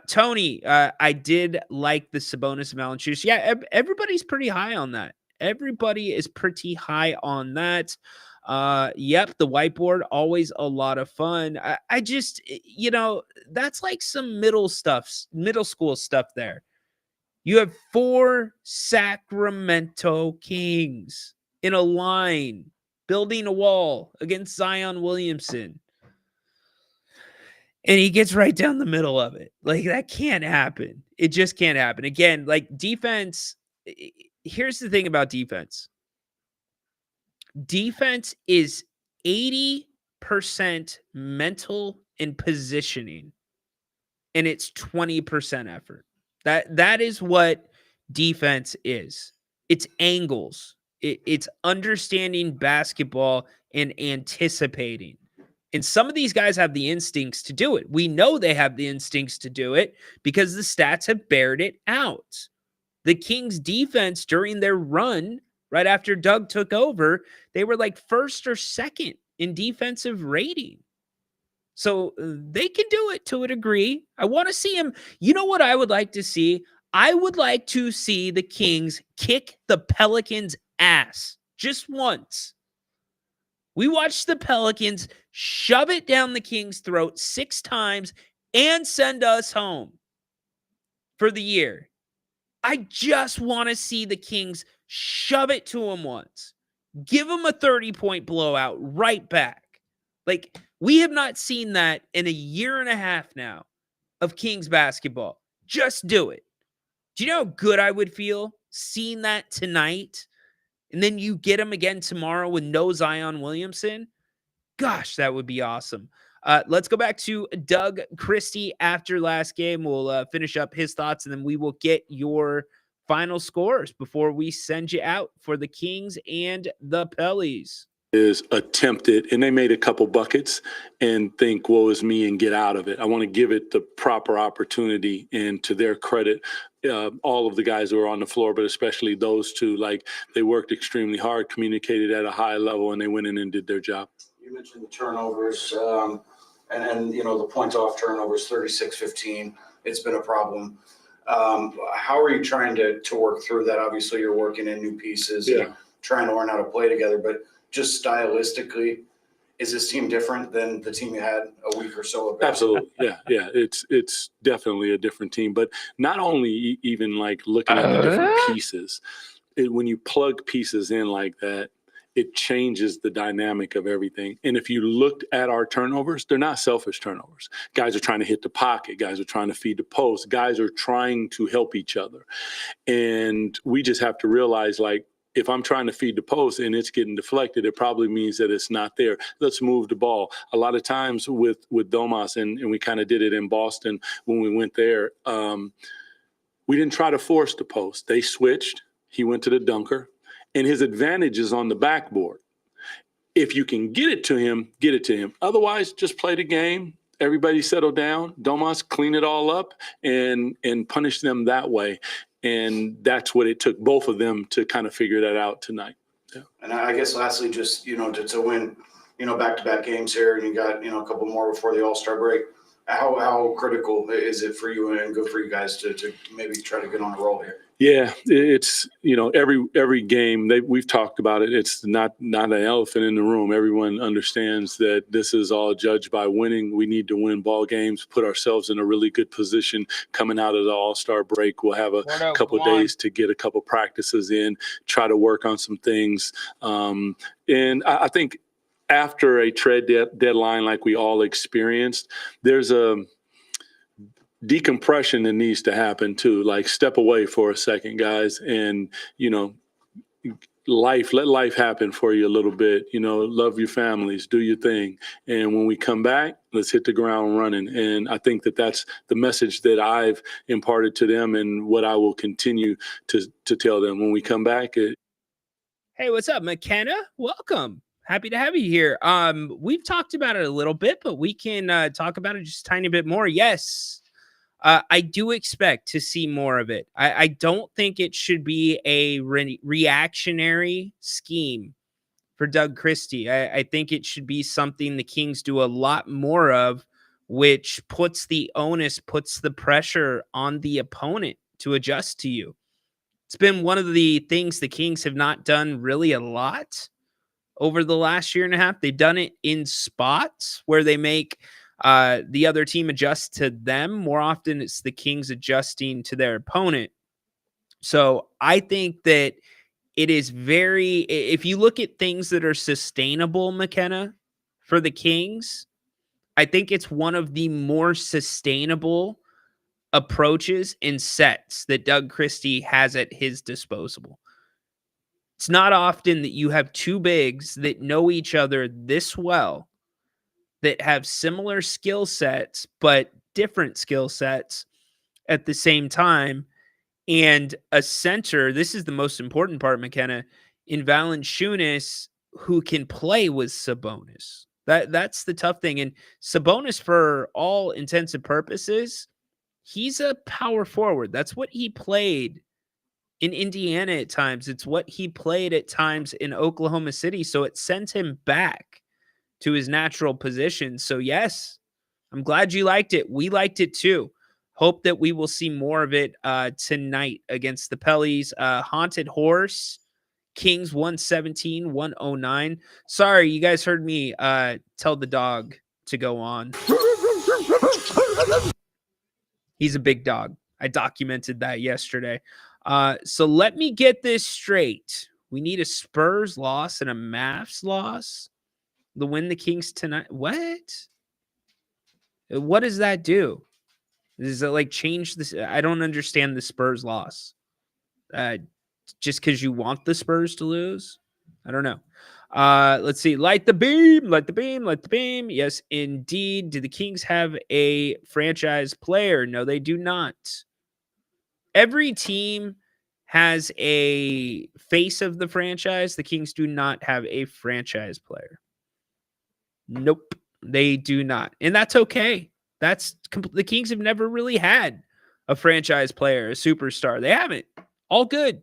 Tony, I did like the Sabonis Valanciunas. Yeah, everybody's pretty high on that. Everybody is pretty high on that. Yep, the whiteboard, always a lot of fun. I just, that's like some middle school stuff there. You have 4 Sacramento Kings in a line building a wall against Zion Williamson. And he gets right down the middle of it. Like, that can't happen. It just can't happen. Again, like, defense, here's the thing about defense. Defense is 80% mental and positioning, and it's 20% effort. That is what defense is. It's angles. It's understanding basketball and anticipating. And some of these guys have the instincts to do it. We know they have the instincts to do it because the stats have bared it out. The Kings defense during their run right after Doug took over, they were like first or second in defensive rating. So they can do it to a degree. I want to see him. You know what I would like to see? I would like to see the Kings kick the Pelicans' ass just once. We watched the Pelicans shove it down the Kings' throat 6 times and send us home for the year. I just want to see the Kings shove it to them once. Give them a 30-point blowout right back. Like, we have not seen that in a year and a half now of Kings basketball. Just do it. Do you know how good I would feel seeing that tonight? And then you get them again tomorrow with no Zion Williamson? Gosh, that would be awesome. Let's go back to Doug Christie after last game. We'll finish up his thoughts, and then we will get your final scores before we send you out for the Kings and the Pellies. Is attempted, and they made a couple buckets and think, woe is me, and get out of it. I want to give it the proper opportunity, and to their credit, all of the guys who were on the floor, but especially those two, like, they worked extremely hard, communicated at a high level, and they went in and did their job. You mentioned the turnovers, and you know, the points off turnovers, 36-15. It's been a problem. How are you trying to work through that? Obviously, you're working in new pieces, and trying to learn how to play together, but just stylistically, is this team different than the team you had a week or so ago? Absolutely. Yeah. It's definitely a different team, but not only even like looking at the different pieces, when you plug pieces in like that, it changes the dynamic of everything. And if you looked at our turnovers, they're not selfish turnovers. Guys are trying to hit the pocket. Guys are trying to feed the post. Guys are trying to help each other. And we just have to realize, like, if I'm trying to feed the post and it's getting deflected, it probably means that it's not there. Let's move the ball. A lot of times with Domas, and we kind of did it in Boston when we went there, we didn't try to force the post. They switched. He went to the dunker, and his advantage is on the backboard. If you can get it to him, get it to him. Otherwise, just play the game. Everybody settle down. Domas, clean it all up and punish them that way. And that's what it took both of them to kind of figure that out tonight. Yeah. And I guess lastly, just, you know, to win, you know, back-to-back games here, and you got, you know, a couple more before the All-Star break. How critical is it for you and good for you guys to maybe try to get on a roll here? Yeah, it's, you know, every game we've talked about it. It's not an elephant in the room. Everyone understands that this is all judged by winning. We need to win ball games, put ourselves in a really good position coming out of the All-Star break. We'll have a couple of days to get a couple practices in, try to work on some things. And I think after a trade deadline like we all experienced, there's a decompression that needs to happen too. Like, step away for a second, guys, and, you know, let life happen for you a little bit. You know, love your families, do your thing, and when we come back, let's hit the ground running. And I think that's the message that I've imparted to them, and what I will continue to tell them when we come back. Hey, what's up, McKenna? Welcome. Happy to have you here. We've talked about it a little bit, but we can talk about it just a tiny bit more. Yes, I do expect to see more of it. I don't think it should be a reactionary scheme for Doug Christie. I think it should be something the Kings do a lot more of, which puts the onus, puts the pressure on the opponent to adjust to you. It's been one of the things the Kings have not done really a lot over the last year and a half. They've done it in spots where they make the other team adjust to them. More often, it's the Kings adjusting to their opponent. So I think that it is very, if you look at things that are sustainable, McKenna, for the Kings, I think it's one of the more sustainable approaches and sets that Doug Christie has at his disposal. It's not often that you have two bigs that know each other this well, that have similar skill sets, but different skill sets at the same time. And a center, this is the most important part, McKenna, in Valanciunas, who can play with Sabonis. That's the tough thing. And Sabonis, for all intents and purposes, he's a power forward. That's what he played in Indiana at times. It's what he played at times in Oklahoma City. So it sent him back to his natural position. So yes, I'm glad you liked it. We liked it too. Hope that we will see more of it tonight against the Pellies. Haunted Horse, Kings 117-109. Sorry, you guys heard me tell the dog to go on. He's a big dog. I documented that yesterday. So let me get this straight. We need a Spurs loss and a Mavs loss to win the Kings tonight. What? What does that do? Does it like change this? I don't understand the Spurs loss. Just because you want the Spurs to lose? I don't know. Let's see. Light the beam, light the beam, light the beam. Yes, indeed. Do the Kings have a franchise player? No, they do not. Every team has a face of the franchise. The Kings do not have a franchise player. Nope, they do not. And that's okay. The Kings have never really had a franchise player, a superstar. They haven't. All good.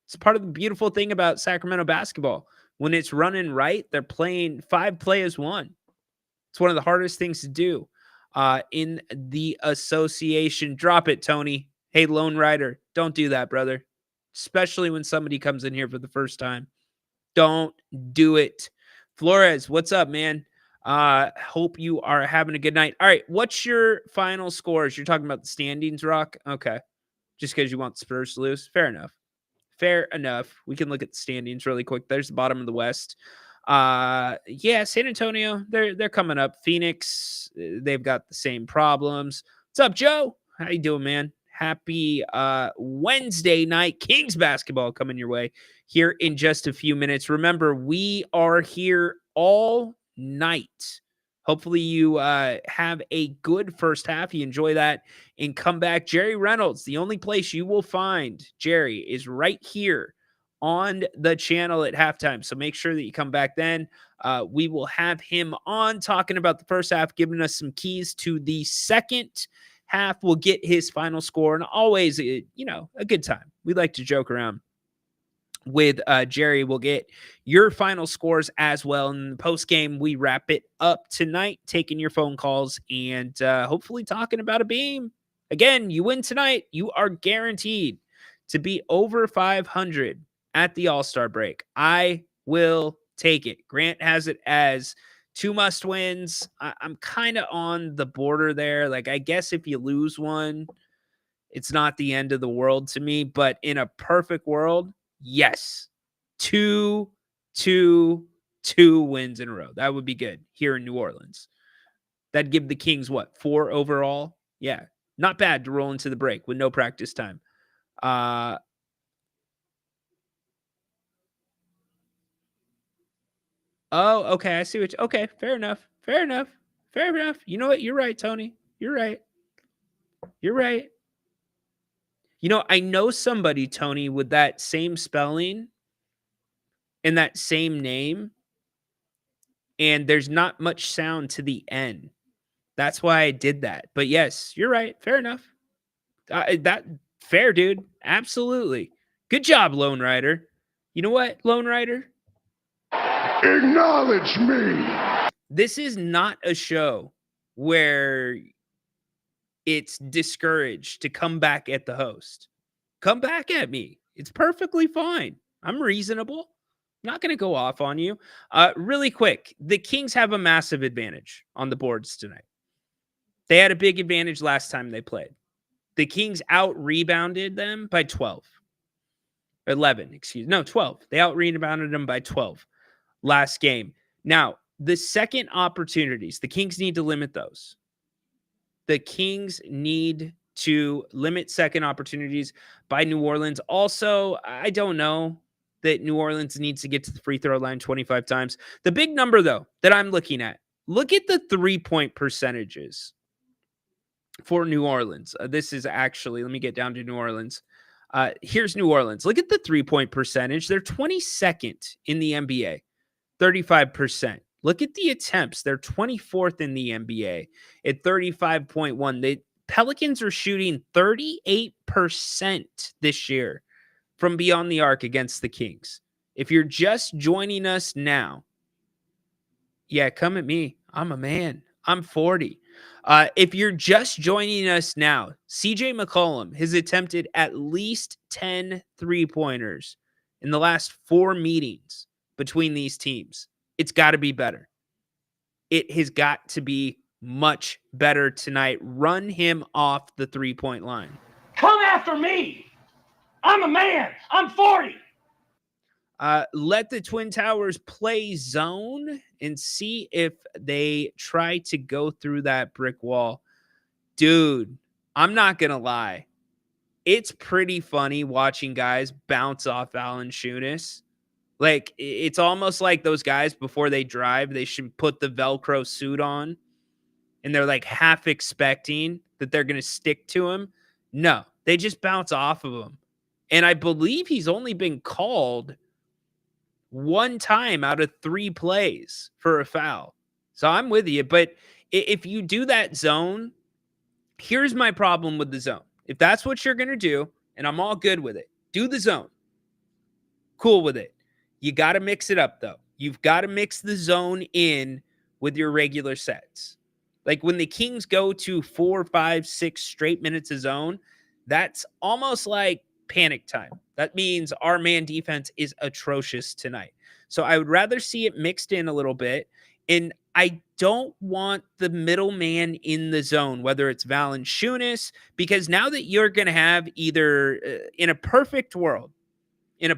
It's part of the beautiful thing about Sacramento basketball. When it's running right, they're playing 5 play as 1. It's one of the hardest things to do in the association. Drop it, Tony. Hey, Lone Rider, don't do that, brother. Especially when somebody comes in here for the first time. Don't do it. Flores, what's up, man? Hope you are having a good night. All right, what's your final scores? You're talking about the standings, Rock? Okay. Just because you want the Spurs to lose? Fair enough. Fair enough. We can look at the standings really quick. There's the bottom of the West. Yeah, San Antonio, they're coming up. Phoenix, they've got the same problems. What's up, Joe? How you doing, man? Happy Wednesday night. Kings basketball coming your way here in just a few minutes. Remember, we are here all night. Hopefully you have a good first half. You enjoy that and come back. Jerry Reynolds, the only place you will find Jerry is right here on the channel at halftime. So make sure that you come back then. We will have him on talking about the first half, giving us some keys to the second half. We'll get his final score, and always, a good time. We like to joke around with Jerry. We'll get your final scores as well. In the post game, we wrap it up tonight, taking your phone calls and hopefully talking about a beam. Again, you win tonight, you are guaranteed to be over 500 at the All-Star break. I will take it. Grant has it as 2 must wins. I'm kind of on the border there. Like, I guess if you lose one, it's not the end of the world to me. But in a perfect world, yes, 2 wins in a row. That would be good here in New Orleans. That'd give the Kings, 4 overall? Yeah, not bad to roll into the break with no practice time. Oh, okay. I see what okay, fair enough. Fair enough. Fair enough. You know what? You're right, Tony. You're right. You're right. I know somebody, Tony, with that same spelling and that same name, and there's not much sound to the N. That's why I did that. But yes, you're right. Fair enough. Fair, dude. Absolutely. Good job, Lone Rider. You know what, Lone Rider? Acknowledge me. This is not a show where it's discouraged to come back at the host. Come back at me. It's perfectly fine. I'm reasonable. I'm not going to go off on you. Really quick, the Kings have a massive advantage on the boards tonight. They had a big advantage last time they played. The Kings out-rebounded them by 12. 11, excuse me. No, 12. They out-rebounded them by 12 last game. Now, the second opportunities, the Kings need to limit those. The Kings need to limit second opportunities by New Orleans. Also, I don't know that New Orleans needs to get to the free throw line 25 times. The big number, though, that I'm looking at, look at the three-point percentages for New Orleans. This is actually, let me get down to New Orleans. Here's New Orleans. Look at the three-point percentage. They're 22nd in the NBA, 35%. Look at the attempts. They're 24th in the NBA at 35.1. The Pelicans are shooting 38% this year from beyond the arc against the Kings. If you're just joining us now, yeah, come at me. I'm a man. I'm 40. If you're just joining us now, CJ McCollum has attempted at least 10 3-pointers in the last 4 meetings between these teams. It's got to be better. It has got to be much better tonight. Run him off the 3-point line. Come after me. I'm a man. I'm 40. Let the Twin Towers play zone and see if they try to go through that brick wall. Dude, I'm not going to lie. It's pretty funny watching guys bounce off Valanciunas. Like, it's almost like those guys, before they drive, they should put the Velcro suit on, and they're like half expecting that they're going to stick to him. No, they just bounce off of him. And I believe he's only been called 1 time out of 3 plays for a foul. So I'm with you. But if you do that zone, here's my problem with the zone. If that's what you're going to do, and I'm all good with it, do the zone. Cool with it. You got to mix it up, though. You've got to mix the zone in with your regular sets. Like when the Kings go to 4, 5, 6 straight minutes of zone, that's almost like panic time. That means our man defense is atrocious tonight. So I would rather see it mixed in a little bit. And I don't want the middleman in the zone, whether it's Valanciunas, because now that you're going to have either in a perfect world, you're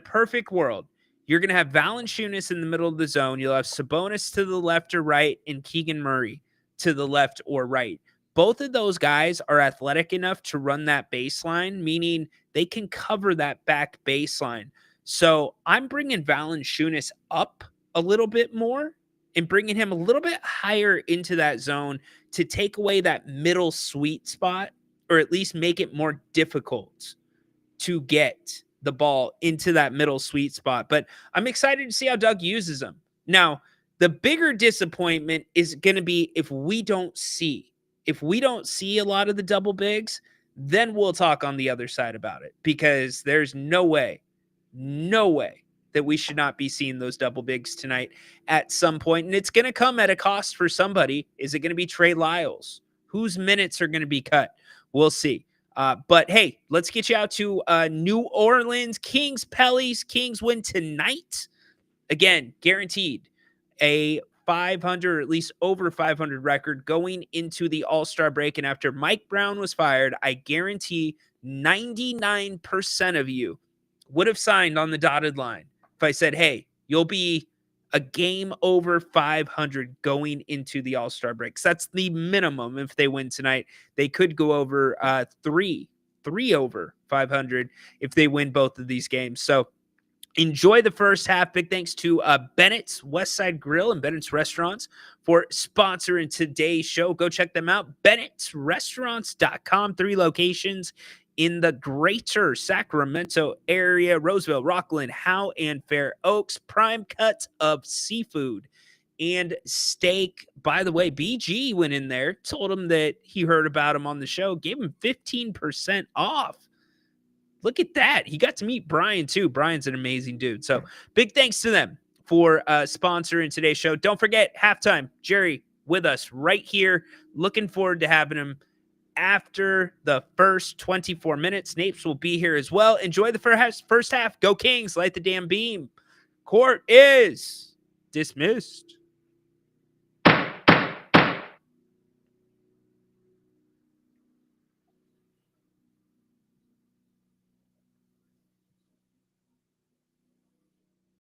going to have Valanciunas in the middle of the zone. You'll have Sabonis to the left or right and Keegan Murray to the left or right. Both of those guys are athletic enough to run that baseline, meaning they can cover that back baseline. So I'm bringing Valanciunas up a little bit more and bringing him a little bit higher into that zone to take away that middle sweet spot, or at least make it more difficult to get the ball into that middle sweet spot. But I'm excited to see how Doug uses them. Now, the bigger disappointment is going to be if we don't see a lot of the double bigs, then we'll talk on the other side about it, because there's no way that we should not be seeing those double bigs tonight at some point. And it's going to come at a cost for somebody. Is it going to be Trey Lyles? Whose minutes are going to be cut? We'll see. But hey, let's get you out to New Orleans. Kings, Pellies. Kings win tonight. Again, guaranteed a 500, or at least over 500 record going into the All-Star break. And after Mike Brown was fired, I guarantee 99% of you would have signed on the dotted line if I said, hey, you'll be a game over 500 going into the All-Star breaks. That's the minimum. If they win tonight, they could go over three over 500 if they win both of these games. So enjoy the first half. Big thanks to Bennett's Westside Grill and Bennett's Restaurants for sponsoring today's show. Go check them out. Bennett'sRestaurants.com. 3 locations in the greater Sacramento area: Roseville, Rockland, Howe, and Fair Oaks. Prime cuts of seafood and steak. By the way, BG went in there, told him that he heard about him on the show, gave him 15% off. Look at that. He got to meet Brian, too. Brian's an amazing dude. So big thanks to them for sponsoring today's show. Don't forget, halftime, Jerry with us right here. Looking forward to having him after the first 24 minutes. Napes will be here as well. Enjoy the first half. Go Kings. Light the damn beam. Court is dismissed.